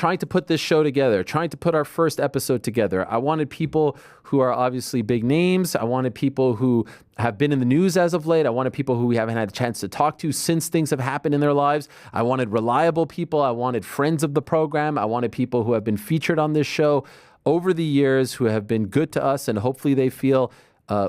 trying to put this show together, trying to put our first episode together, I wanted people who are obviously big names. I wanted people who have been in the news as of late. I wanted people who we haven't had a chance to talk to since things have happened in their lives. I wanted reliable people. I wanted friends of the program. I wanted people who have been featured on this show over the years, who have been good to us, and hopefully they feel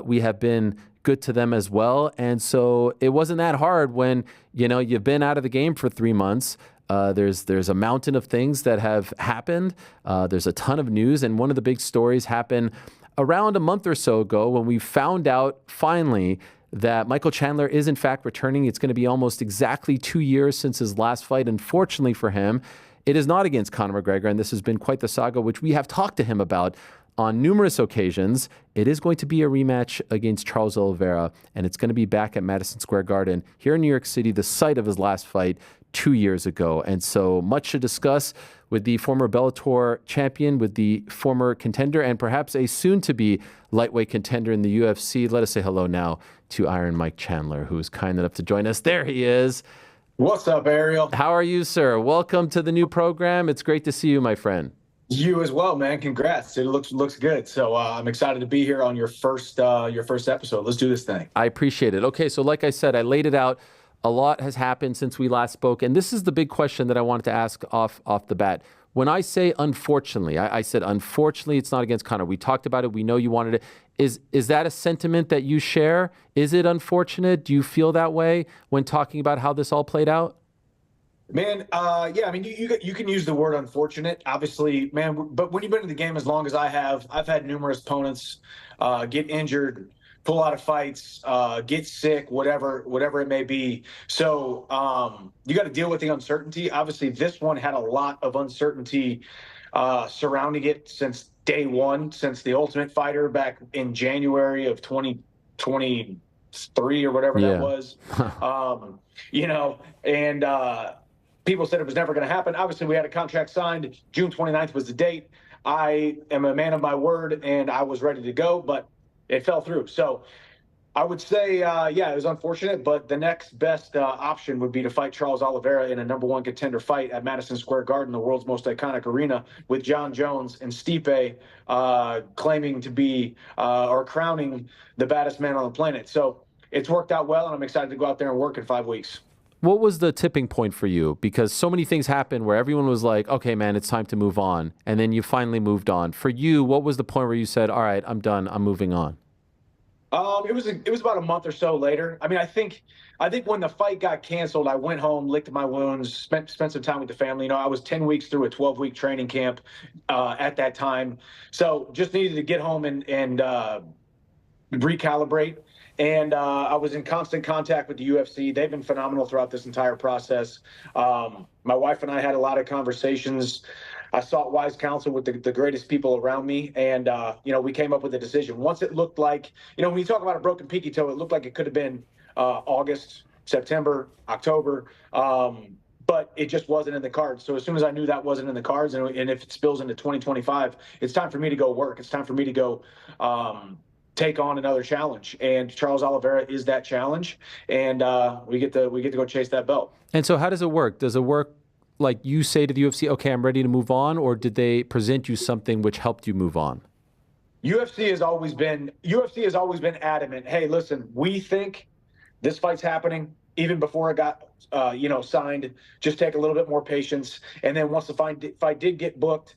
we have been good to them as well. And so it wasn't that hard when, you've been out of the game for 3 months. There's a mountain of things that have happened. There's a ton of news. And one of the big stories happened around a month or so ago when we found out finally that Michael Chandler is in fact returning. It's going to be almost exactly 2 years since his last fight. Unfortunately for him, it is not against Conor McGregor. And this has been quite the saga, which we have talked to him about on numerous occasions. It is going to be a rematch against Charles Oliveira, and it's going to be back at Madison Square Garden here in New York City, the site of his last fight 2 years ago. And so much to discuss with the former Bellator champion, with the former contender, and perhaps a soon-to-be lightweight contender in the UFC. Let us say hello now to Iron Mike Chandler, who is kind enough to join us. There he is. What's up, Ariel? How are you, sir? Welcome to the new program. It's great to see you, my friend. You as well, man. Congrats. It looks good. So I'm excited to be here on your first episode. Let's do this thing. I appreciate it. Okay, so like I said, I laid it out. A lot has happened since we last spoke, and this is the big question that I wanted to ask off the bat. When I say unfortunately, I said unfortunately it's not against Conor. We talked about it. We know you wanted it. Is that a sentiment that you share? Is it unfortunate? Do you feel that way when talking about how this all played out? Man, yeah, I mean, you can use the word unfortunate, obviously, man, but when you've been in the game as long as I have, I've had numerous opponents get injured, pull out of fights, get sick, whatever it may be. So you got to deal with the uncertainty. Obviously, this one had a lot of uncertainty surrounding it since day one, since the Ultimate Fighter back in January of 2023 or whatever that was. And people said it was never going to happen. Obviously, we had a contract signed. June 29th was the date. I am a man of my word, and I was ready to go, but it fell through. So I would say, yeah, it was unfortunate, but the next best option would be to fight Charles Oliveira in a #1 contender fight at Madison Square Garden, the world's most iconic arena, with John Jones and Stipe claiming to be or crowning the baddest man on the planet. So it's worked out well, and I'm excited to go out there and work in 5 weeks. What was the tipping point for you? Because so many things happened where everyone was like, okay, man, it's time to move on. And then you finally moved on. For you, what was the point where you said, all right, I'm done, I'm moving on? It was about a month or so later. I mean, I think when the fight got canceled, I went home, licked my wounds, spent some time with the family. I was 10 weeks through a 12-week training camp at that time. So just needed to get home and recalibrate. And I was in constant contact with the UFC. They've been phenomenal throughout this entire process. My wife and I had a lot of conversations. I sought wise counsel with the greatest people around me. And, we came up with a decision. Once it looked like, when you talk about a broken pinky toe, it looked like it could have been August, September, October. But it just wasn't in the cards. So as soon as I knew that wasn't in the cards, and if it spills into 2025, it's time for me to go work. It's time for me to go take on another challenge, and Charles Oliveira is that challenge, and we get to go chase that belt. And so how does it work? Does it work like you say to the UFC, okay, I'm ready to move on, or did they present you something which helped you move on? UFC has always been adamant. Hey, listen, we think this fight's happening even before it got signed. Just take a little bit more patience, and then once the fight did get booked,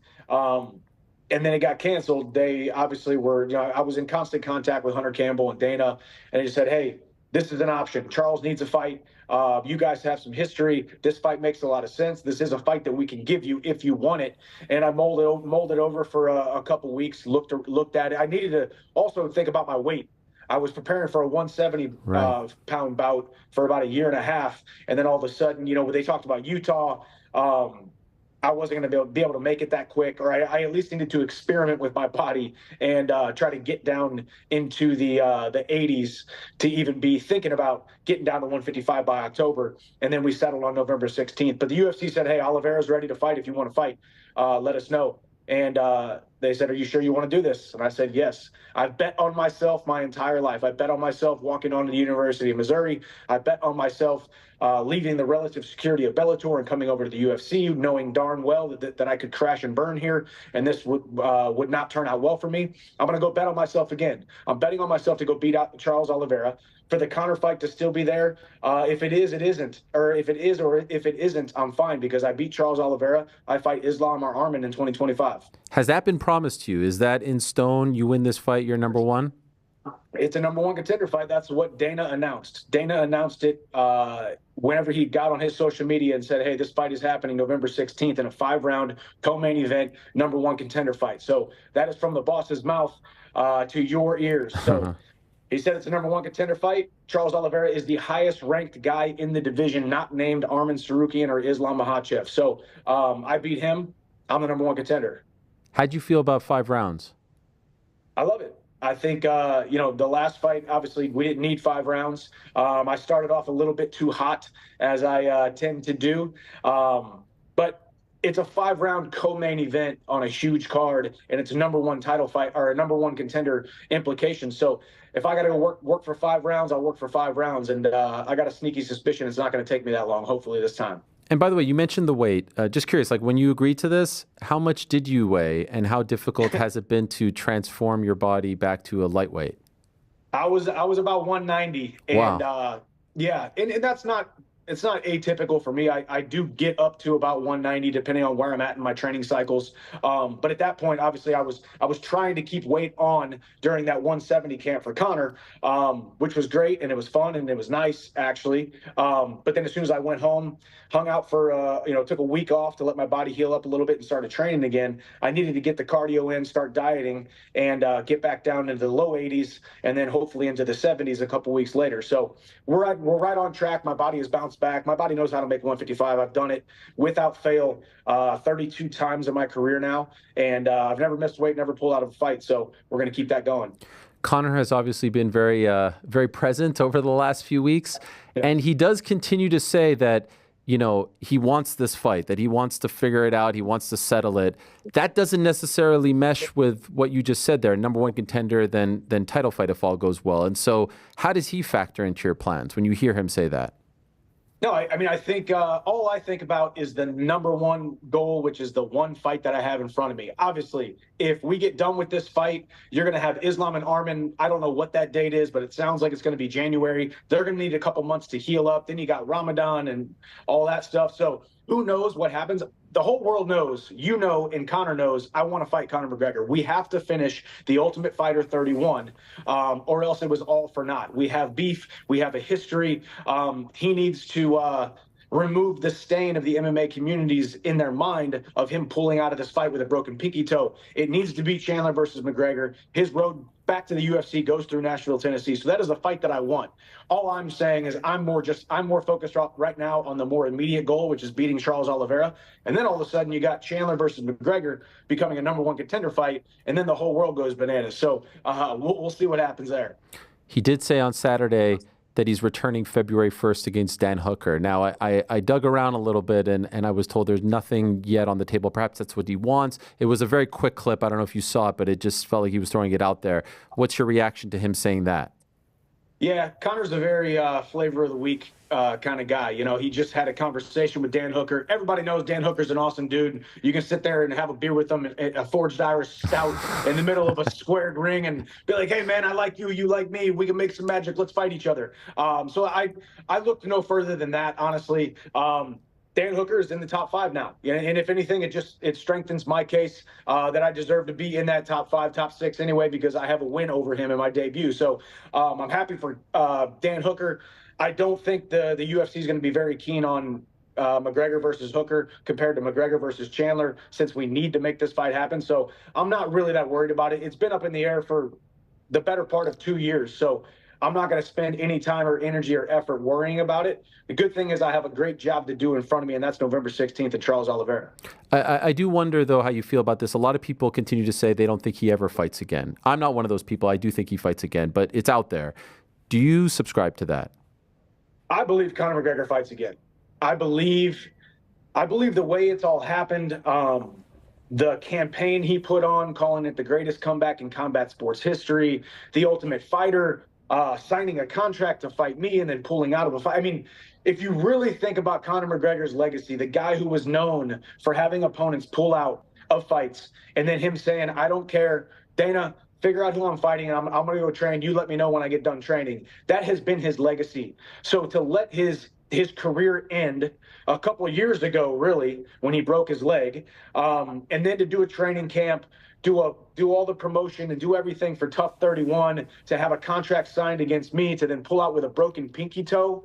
and then it got canceled, they obviously were, I was in constant contact with Hunter Campbell and Dana, and they just said, hey, this is an option. Charles needs a fight. You guys have some history. This fight makes a lot of sense. This is a fight that we can give you if you want it. And I molded over for a couple weeks, looked at it. I needed to also think about my weight. I was preparing for a 170 pound bout for about a year and a half. And then all of a sudden, when they talked about Utah, I wasn't going to be able to make it that quick, or I at least needed to experiment with my body and try to get down into the 80s to even be thinking about getting down to 155 by October. And then we settled on November 16th. But the UFC said, hey, Oliveira's ready to fight. If you want to fight, let us know. And They said, "Are you sure you want to do this?" And I said, "Yes." I've bet on myself my entire life. I bet on myself walking onto the University of Missouri. I bet on myself leaving the relative security of Bellator and coming over to the UFC, knowing darn well that I could crash and burn here, and this would not turn out well for me. I'm going to go bet on myself again. I'm betting on myself to go beat out Charles Oliveira. For the Conor fight to still be there, if it is, it isn't. Or if it is, or if it isn't, I'm fine because I beat Charles Oliveira. I fight Islam or Arman in 2025. Has that been promised to you? Is that in stone? You win this fight, you're number one? It's a number one contender fight. That's what Dana announced. Dana announced it whenever he got on his social media and said, "Hey, this fight is happening November 16th in a 5-round co-main event, number one contender fight." So that is from the boss's mouth to your ears. So he said it's a number one contender fight. Charles Oliveira is the highest ranked guy in the division, not named Arman Sarukian or Islam Makhachev. So I beat him. I'm the number one contender. How'd you feel about 5 rounds? I love it. I think, the last fight, obviously, we didn't need 5 rounds. I started off a little bit too hot, as I tend to do. But it's a 5-round co-main event on a huge card, and it's a number one title fight or a number one contender implication. So if I got to work for 5 rounds, I'll work for 5 rounds. And I got a sneaky suspicion it's not going to take me that long, hopefully this time. And by the way, you mentioned the weight. Just curious, like when you agreed to this, how much did you weigh and how difficult has it been to transform your body back to a lightweight? I was about 190. And Wow. yeah, and that's not, it's not atypical for me. I do get up to about 190 depending on where I'm at in my training cycles. But at that point, obviously, I was trying to keep weight on during that 170 camp for Conor, which was great and it was fun and it was nice actually. But then as soon as I went home, hung out for took a week off to let my body heal up a little bit and started training again. I needed to get the cardio in, start dieting, and get back down into the low 80s and then hopefully into the 70s a couple weeks later. So we're right on track. My body has bounced back. My body knows how to make 155. I've done it without fail 32 times in my career now, and I've never missed weight, never pulled out of a fight. So we're going to keep that going. Conor has obviously been very present over the last few weeks, and he does continue to say that he wants this fight, that he wants to figure it out, he wants to settle it. That doesn't necessarily mesh with what you just said there, number one contender, then title fight if all goes well. And so how does he factor into your plans when you hear him say that? No, I mean, I think all I think about is the number one goal, which is the one fight that I have in front of me. Obviously, if we get done with this fight, you're going to have Islam and Arman. I don't know what that date is, but it sounds like it's going to be January. They're going to need a couple months to heal up. Then you got Ramadan and all that stuff. So who knows what happens? The whole world knows, and Conor knows, I want to fight Conor McGregor. We have to finish the Ultimate Fighter 31, or else it was all for naught. We have beef. We have a history. He needs to remove the stain of the MMA communities in their mind of him pulling out of this fight with a broken pinky toe. It needs to be Chandler versus McGregor. His road back to the UFC goes through Nashville, Tennessee. So that is a fight that I want. All I'm saying is I'm more focused right now on the more immediate goal, which is beating Charles Oliveira. And then all of a sudden you got Chandler versus McGregor becoming a number one contender fight, and then the whole world goes bananas. So we'll see what happens there. He did say on Saturday that he's returning February 1st against Dan Hooker. Now, I dug around a little bit, and I was told there's nothing yet on the table. Perhaps that's what he wants. It was a very quick clip. I don't know if you saw it, but it just felt like he was throwing it out there. What's your reaction to him saying that? Yeah, Conor's a very flavor of the week kind of guy. He just had a conversation with Dan Hooker. Everybody knows Dan Hooker's an awesome dude. You can sit there and have a beer with him, a forged Irish stout in the middle of a squared ring and be like, "Hey, man, I like you. You like me. We can make some magic. Let's fight each other." So I look no further than that, honestly. Dan Hooker is in the top 5 now. And if anything, it strengthens my case that I deserve to be in that top 5, top 6 anyway, because I have a win over him in my debut. So I'm happy for Dan Hooker. I don't think the UFC is going to be very keen on McGregor versus Hooker compared to McGregor versus Chandler, since we need to make this fight happen. So I'm not really that worried about it. It's been up in the air for the better part of 2 years. So I'm not going to spend any time or energy or effort worrying about it. The good thing is I have a great job to do in front of me, and that's November 16th at Charles Oliveira. I do wonder, though, how you feel about this. A lot of people continue to say they don't think he ever fights again. I'm not one of those people. I do think he fights again, but it's out there. Do you subscribe to that? I believe Conor McGregor fights again. I believe the way it's all happened, the campaign he put on, calling it the greatest comeback in combat sports history, the Ultimate Fighter, signing a contract to fight me and then pulling out of a fight. I mean, if you really think about Conor McGregor's legacy, the guy who was known for having opponents pull out of fights, and then him saying, I don't care, Dana, figure out who I'm fighting, and I'm going to go train. You let me know when I get done training. That has been his legacy. So to let his career end a couple of years ago, really, when he broke his leg, and then to do a training camp, do all the promotion and do everything for Tough 31, to have a contract signed against me, to then pull out with a broken pinky toe.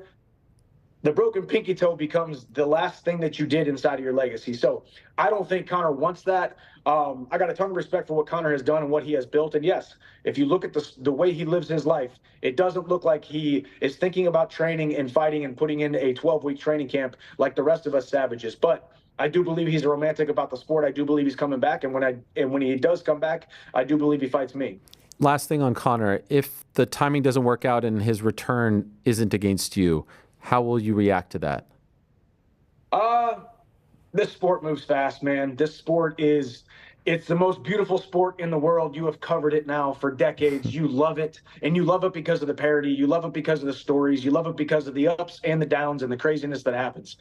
The broken pinky toe becomes the last thing that you did inside of your legacy. So I don't think Conor wants that. I got a ton of respect for what Conor has done and what he has built. And yes, if you look at the way he lives his life, it doesn't look like he is thinking about training and fighting and putting in a 12-week training camp like the rest of us savages. But I do believe he's a romantic about the sport. I do believe he's coming back. And when he does come back, I do believe he fights me. Last thing on Conor, if the timing doesn't work out and his return isn't against you, how will you react to that? This sport moves fast, man. This sport it's the most beautiful sport in the world. You have covered it now for decades. You love it, and you love it because of the parody. You love it because of the stories. You love it because of the ups and the downs and the craziness that happens.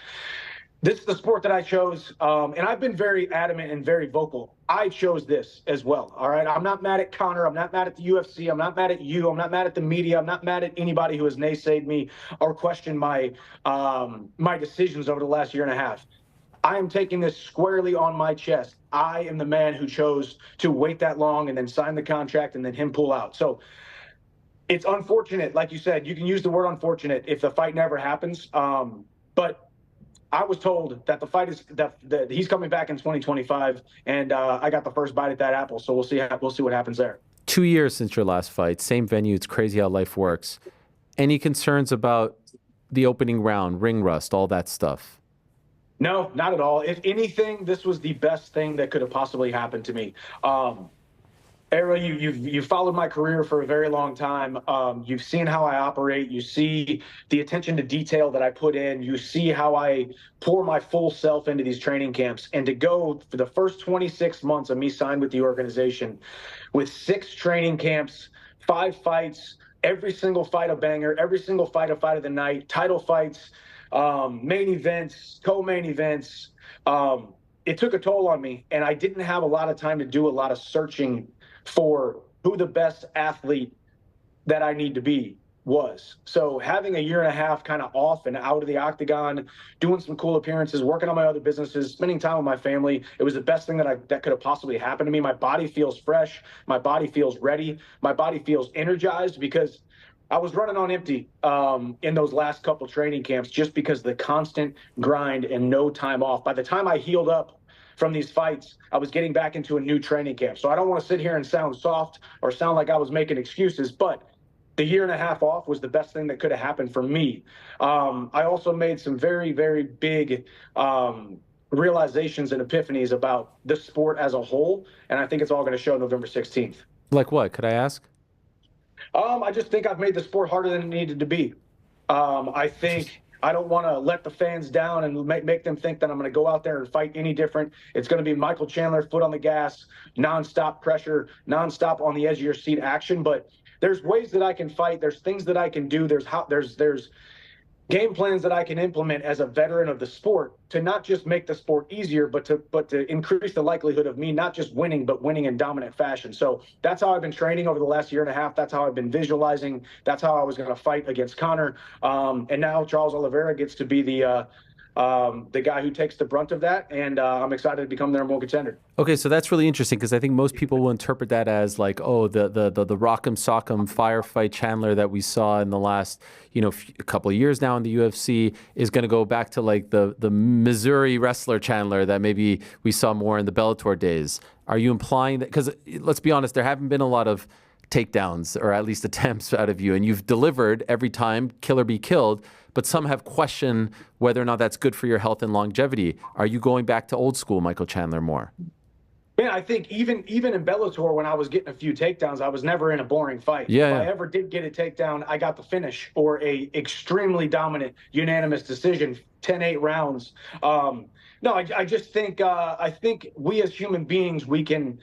This is the sport that I chose, and I've been very adamant and very vocal. I chose this as well, all right? I'm not mad at Conor. I'm not mad at the UFC. I'm not mad at you. I'm not mad at the media. I'm not mad at anybody who has naysayed me or questioned my decisions over the last year and a half. I am taking this squarely on my chest. I am the man who chose to wait that long and then sign the contract and then him pull out. So it's unfortunate. Like you said, you can use the word unfortunate if the fight never happens. But I was told that the fight is that he's coming back in 2025, and I got the first bite at that apple. So we'll see what happens there. 2 years since your last fight, same venue. It's crazy how life works. Any concerns about the opening round, ring rust, all that stuff? No, not at all. If anything, this was the best thing that could have possibly happened to me. Ariel, you've followed my career for a very long time. You've seen how I operate. You see the attention to detail that I put in. You see how I pour my full self into these training camps. And to go for the first 26 months of me signed with the organization, with 6 training camps, 5 fights, every single fight a banger, every single fight a fight of the night, title fights, main events, co-main events. It took a toll on me, and I didn't have a lot of time to do a lot of searching for who the best athlete that I need to be was. So having a year and a half kind of off and out of the octagon, doing some cool appearances, working on my other businesses, spending time with my family, it was the best thing that could have possibly happened to me. My body feels fresh. My body feels ready. My body feels energized, because I was running on empty in those last couple training camps, just because of the constant grind and no time off. By the time I healed up from these fights, I was getting back into a new training camp. So I don't want to sit here and sound soft or sound like I was making excuses, but the year and a half off was the best thing that could have happened for me. I also made some very, very big realizations and epiphanies about the sport as a whole, and I think it's all going to show November 16th. Like what? Could I ask? I just think I've made the sport harder than it needed to be. I think I don't want to let the fans down and make them think that I'm going to go out there and fight any different. It's going to be Michael Chandler, foot on the gas, nonstop pressure, nonstop on the edge of your seat action. But there's ways that I can fight. There's things that I can do. There's game plans that I can implement as a veteran of the sport to not just make the sport easier, but to increase the likelihood of me not just winning, but winning in dominant fashion. So that's how I've been training over the last year and a half. That's how I've been visualizing. That's how I was going to fight against Conor. And now Charles Oliveira gets to be the guy who takes the brunt of that, and I'm excited to become their number one contender. Okay, so that's really interesting, because I think most people will interpret that as like, oh, the rock'em sock'em firefight Chandler that we saw in the last, a couple of years now in the UFC is going to go back to like the Missouri wrestler Chandler that maybe we saw more in the Bellator days. Are you implying that? Because let's be honest, there haven't been a lot of takedowns, or at least attempts, out of you, and you've delivered every time, kill or be killed. But some have questioned whether or not that's good for your health and longevity. Are you going back to old school Michael Chandler more? Man, I think even in Bellator, when I was getting a few takedowns, I was never in a boring fight. Yeah. If I ever did get a takedown, I got the finish, or a extremely dominant unanimous decision, 10-8 rounds. No, I just think I think we as human beings we can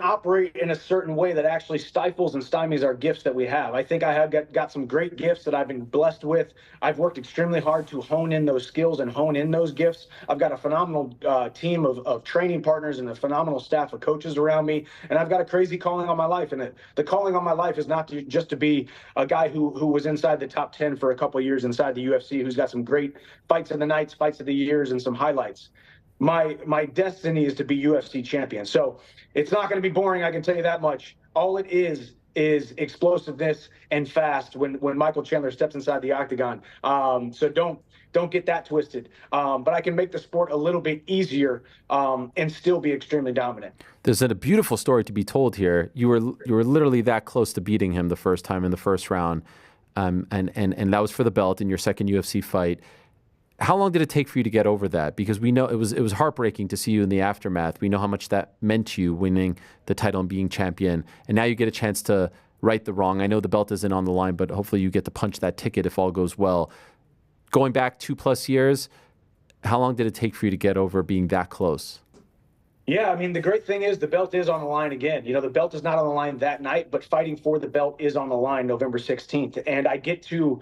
operate in a certain way that actually stifles and stymies our gifts that we have. I think I have got some great gifts that I've been blessed with. I've worked extremely hard to hone in those skills and hone in those gifts. I've got a phenomenal team of training partners and a phenomenal staff of coaches around me. And I've got a crazy calling on my life. And the calling on my life is not just to be a guy who was inside the top 10 for a couple of years inside the UFC, who's got some great fights of the nights, fights of the years, and some highlights. My destiny is to be UFC champion. So it's not going to be boring, I can tell you that much. All it is explosiveness and fast when Michael Chandler steps inside the octagon. So don't get that twisted. But I can make the sport a little bit easier and still be extremely dominant. There's a beautiful story to be told here. You were literally that close to beating him the first time in the first round, and that was for the belt in your second UFC fight. How long did it take for you to get over that? Because we know it was heartbreaking to see you in the aftermath. We know how much that meant to you, winning the title and being champion. And now you get a chance to right the wrong. I know the belt isn't on the line, but hopefully you get to punch that ticket if all goes well. Going back 2+ years, how long did it take for you to get over being that close? Yeah, I mean, the great thing is the belt is on the line again. You know, the belt is not on the line that night, but fighting for the belt is on the line November 16th. And I get to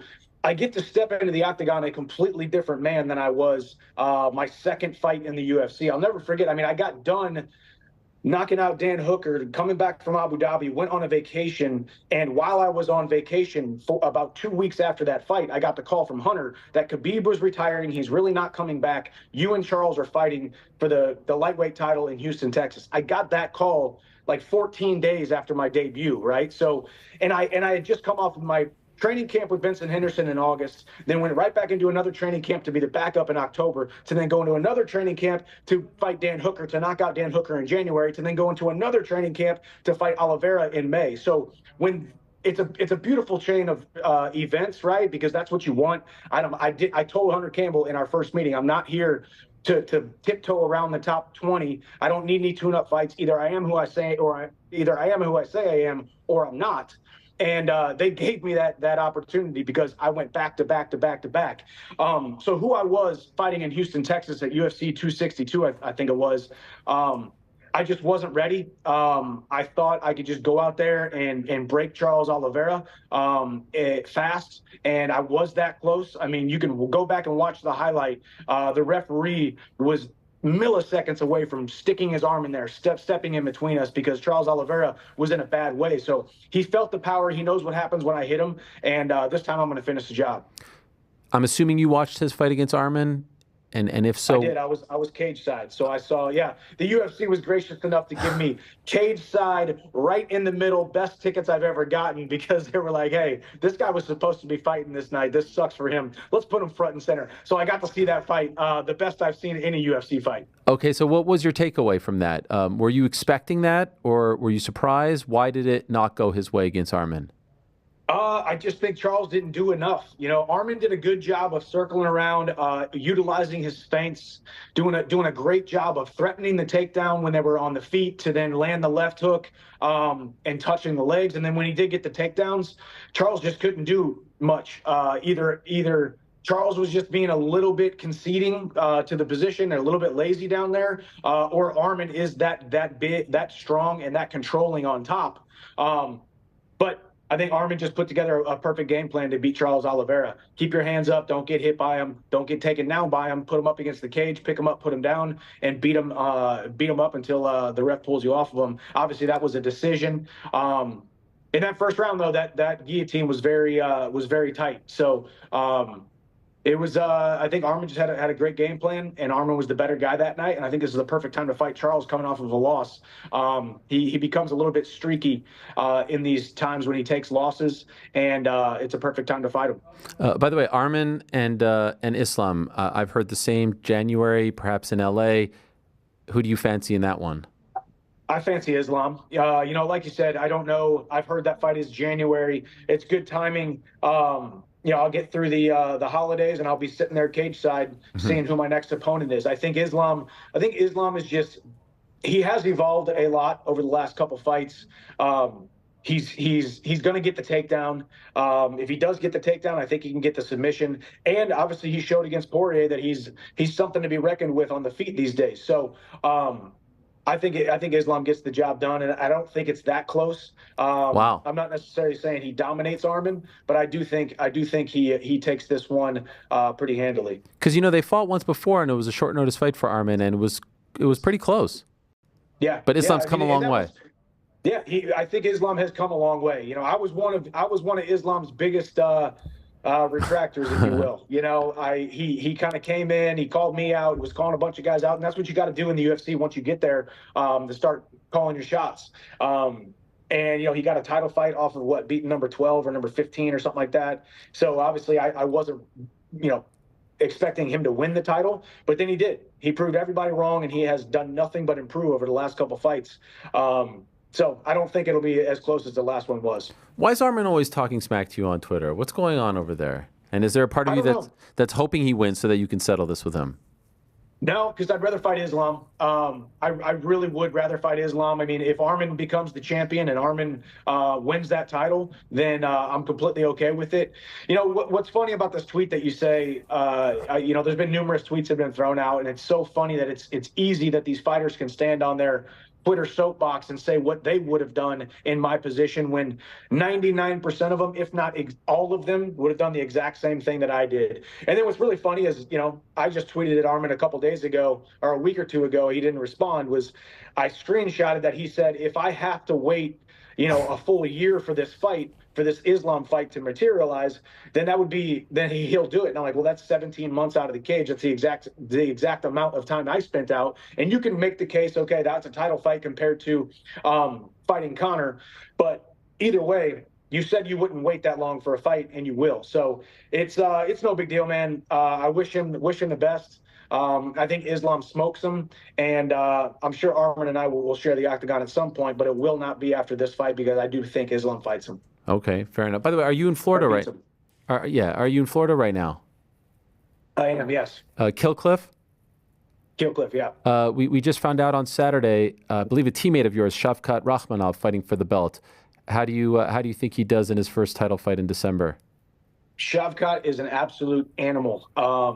step into the octagon a completely different man than I was my second fight in the UFC. I'll never forget. I mean, I got done knocking out Dan Hooker, coming back from Abu Dhabi, went on a vacation. And while I was on vacation, for about 2 weeks after that fight, I got the call from Hunter that Khabib was retiring. He's really not coming back. You and Charles are fighting for the lightweight title in Houston, Texas. I got that call like 14 days after my debut, right? So, and I had just come off of my training camp with Vincent Henderson in August, then went right back into another training camp to be the backup in October, to then go into another training camp to fight Dan Hooker, to knock out Dan Hooker in January, to then go into another training camp to fight Oliveira in May. So when it's a beautiful chain of events, right? Because that's what you want. I told Hunter Campbell in our first meeting, I'm not here to tiptoe around the top 20. I don't need any tune-up fights. Either I am who I say, I am, or I'm not. And they gave me that opportunity because I went back to back to back to back. So who I was fighting in Houston, Texas at UFC 262, I think it was, I just wasn't ready. I thought I could just go out there and break Charles Oliveira fast, and I was that close. I mean, you can go back and watch the highlight. The referee was milliseconds away from sticking his arm in there, stepping in between us, because Charles Oliveira was in a bad way. So he felt the power. He knows what happens when I hit him. And this time I'm going to finish the job. I'm assuming you watched his fight against Arman. And if so, I did. I was cage side, so I saw. Yeah, the UFC was gracious enough to give me cage side right in the middle, best tickets I've ever gotten, because they were like, "Hey, this guy was supposed to be fighting this night. This sucks for him. Let's put him front and center." So I got to see that fight, the best I've seen in a UFC fight. Okay, so what was your takeaway from that? Were you expecting that, or were you surprised? Why did it not go his way against Arman? I just think Charles didn't do enough. You know, Arman did a good job of circling around, utilizing his feints, doing a great job of threatening the takedown when they were on the feet to then land the left hook and touching the legs. And then when he did get the takedowns, Charles just couldn't do much. Either Charles was just being a little bit conceding to the position, and a little bit lazy down there, or Arman is that big, that strong, and that controlling on top. But I think Arman just put together a perfect game plan to beat Charles Oliveira. Keep your hands up. Don't get hit by him. Don't get taken down by him. Put him up against the cage. Pick him up. Put him down, and beat him up until the ref pulls you off of him. Obviously, that was a decision. In that first round, though, that guillotine was very tight. So it was. I think Arman just had a great game plan, and Arman was the better guy that night. And I think this is the perfect time to fight Charles coming off of a loss. He becomes a little bit streaky in these times when he takes losses, and it's a perfect time to fight him. By the way, Arman and Islam, I've heard the same. January, perhaps in LA. Who do you fancy in that one? I fancy Islam. You know, like you said, I don't know. I've heard that fight is January. It's good timing. You know, I'll get through the holidays, and I'll be sitting there cage side seeing who my next opponent is. I think Islam is just, he has evolved a lot over the last couple fights. He's going to get the takedown. If he does get the takedown, I think he can get the submission. And obviously, he showed against Poirier that he's something to be reckoned with on the feet these days. So I think Islam gets the job done, and I don't think it's that close. Wow. I'm not necessarily saying he dominates Arman, but I do think he takes this one pretty handily. Because they fought once before, and it was a short notice fight for Arman, and it was pretty close. Yeah, but Islam's come a long way. Yeah, I think Islam has come a long way. I was one of Islam's biggest retractors, if you will. He kind of came in, he called me out, was calling a bunch of guys out, and that's what you got to do in the UFC once you get there, to start calling your shots. And he got a title fight off of beating number 12 or number 15 or something like that. So obviously I wasn't expecting him to win the title, but then he did. He proved everybody wrong, and he has done nothing but improve over the last couple fights. So I don't think it'll be as close as the last one was. Why is Arman always talking smack to you on Twitter? What's going on over there? And is there a part of you that's hoping he wins so that you can settle this with him? No, because I'd rather fight Islam. I really would rather fight Islam. I mean, if Arman becomes the champion and Arman wins that title, then I'm completely okay with it. What's funny about this tweet that you say, there's been numerous tweets that have been thrown out, and it's so funny that it's easy that these fighters can stand on their Twitter soapbox and say what they would have done in my position, when 99% of them, if not all of them, would have done the exact same thing that I did. And then what's really funny is, I just tweeted at Arman a couple days ago, or a week or two ago, he didn't respond, was I screenshotted that he said, if I have to wait, a full year for this Islam fight to materialize, then he'll do it. And I'm like, well, that's 17 months out of the cage. That's the exact amount of time I spent out. And you can make the case, okay, that's a title fight compared to fighting Conor. But either way, you said you wouldn't wait that long for a fight, and you will. So it's no big deal, man. I wish him the best. I think Islam smokes him, and I'm sure Arman and I will share the octagon at some point, but it will not be after this fight, because I do think Islam fights him. Okay, fair enough. By the way, are you in Florida right? Are you in Florida right now? I am, yes. Killcliff? Killcliff, yeah. We just found out on Saturday, I believe a teammate of yours, Shavkat Rakhmonov, fighting for the belt. How do you think he does in his first title fight in December? Shavkat is an absolute animal.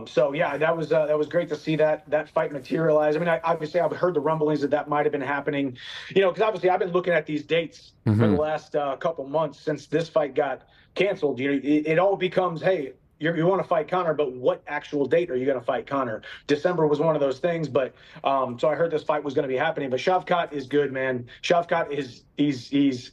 So yeah, that was great to see that fight materialize. I mean, obviously I've heard the rumblings that might have been happening, because obviously I've been looking at these dates for the last couple months since this fight got canceled. It all becomes, hey, you want to fight Conor, but what actual date are you going to fight Conor? December was one of those things, but so I heard this fight was going to be happening. But Shavkat is good, man. Shavkat he's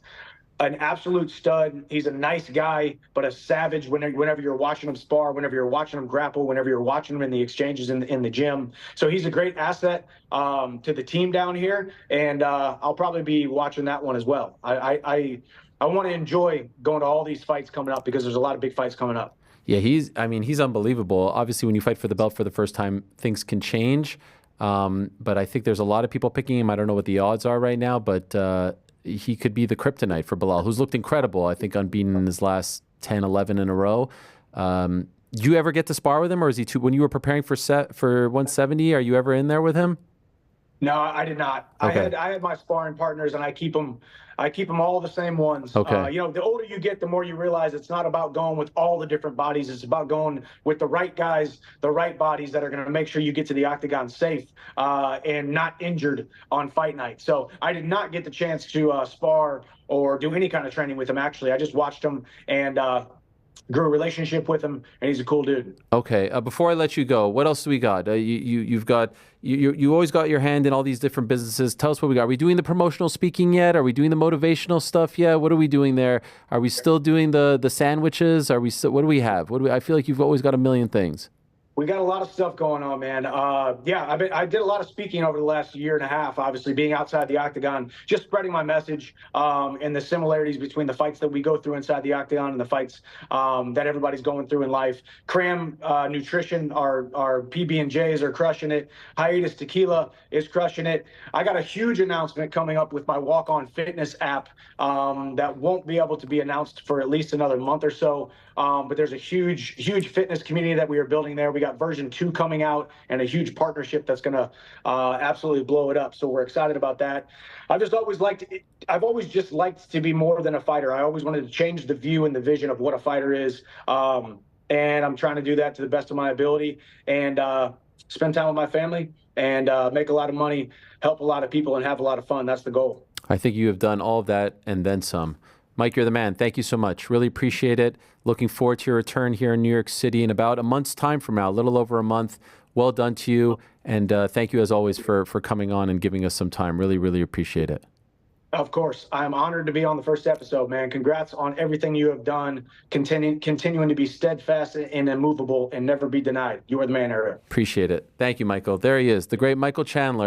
an absolute stud. He's a nice guy, but a savage whenever you're watching him spar, whenever you're watching him grapple, whenever you're watching him in the exchanges in the gym. So he's a great asset to the team down here, and I'll probably be watching that one as well. I want to enjoy going to all these fights coming up, because there's a lot of big fights coming up. Yeah, he's unbelievable. Obviously, when you fight for the belt for the first time, things can change. But I think there's a lot of people picking him. I don't know what the odds are right now, but he could be the kryptonite for Belal, who's looked incredible, I think, unbeaten in his last 10, 11 in a row. Do you ever get to spar with him, or is he when you were preparing for 170, are you ever in there with him? No, I did not. Okay. I had my sparring partners, and I keep them all the same ones. Okay. The older you get, the more you realize it's not about going with all the different bodies. It's about going with the right guys, the right bodies that are going to make sure you get to the octagon safe and not injured on fight night. So I did not get the chance to spar or do any kind of training with him, actually. I just watched him and grew a relationship with him, and he's a cool dude. Okay. Before I let you go, what else do we got? You always got your hand in all these different businesses. Tell us what we got. Are we doing the promotional speaking yet? Are we doing the motivational stuff yet? What are we doing there? Are we still doing the sandwiches? What do we have? I feel like you've always got a million things. We got a lot of stuff going on, man. I did a lot of speaking over the last year and a half, obviously being outside the octagon, just spreading my message and the similarities between the fights that we go through inside the octagon and the fights that everybody's going through in life. Cram Nutrition, our PB&Js are crushing it. Hiatus Tequila is crushing it. I got a huge announcement coming up with my Walk On Fitness app that won't be able to be announced for at least another month or so. But there's a huge fitness community that we are building there. We got version 2 coming out and a huge partnership that's going to absolutely blow it up. So we're excited about that. I've always just liked to be more than a fighter. I always wanted to change the view and the vision of what a fighter is. And I'm trying to do that to the best of my ability and spend time with my family and make a lot of money, help a lot of people, and have a lot of fun. That's the goal. I think you have done all of that and then some. Mike, you're the man. Thank you so much. Really appreciate it. Looking forward to your return here in New York City in about a month's time from now, a little over a month. Well done to you. And thank you, as always, for coming on and giving us some time. Really, really appreciate it. Of course. I'm honored to be on the first episode, man. Congrats on everything you have done, continuing to be steadfast and immovable and never be denied. You are the man, Ariel. Appreciate it. Thank you, Michael. There he is, the great Michael Chandler.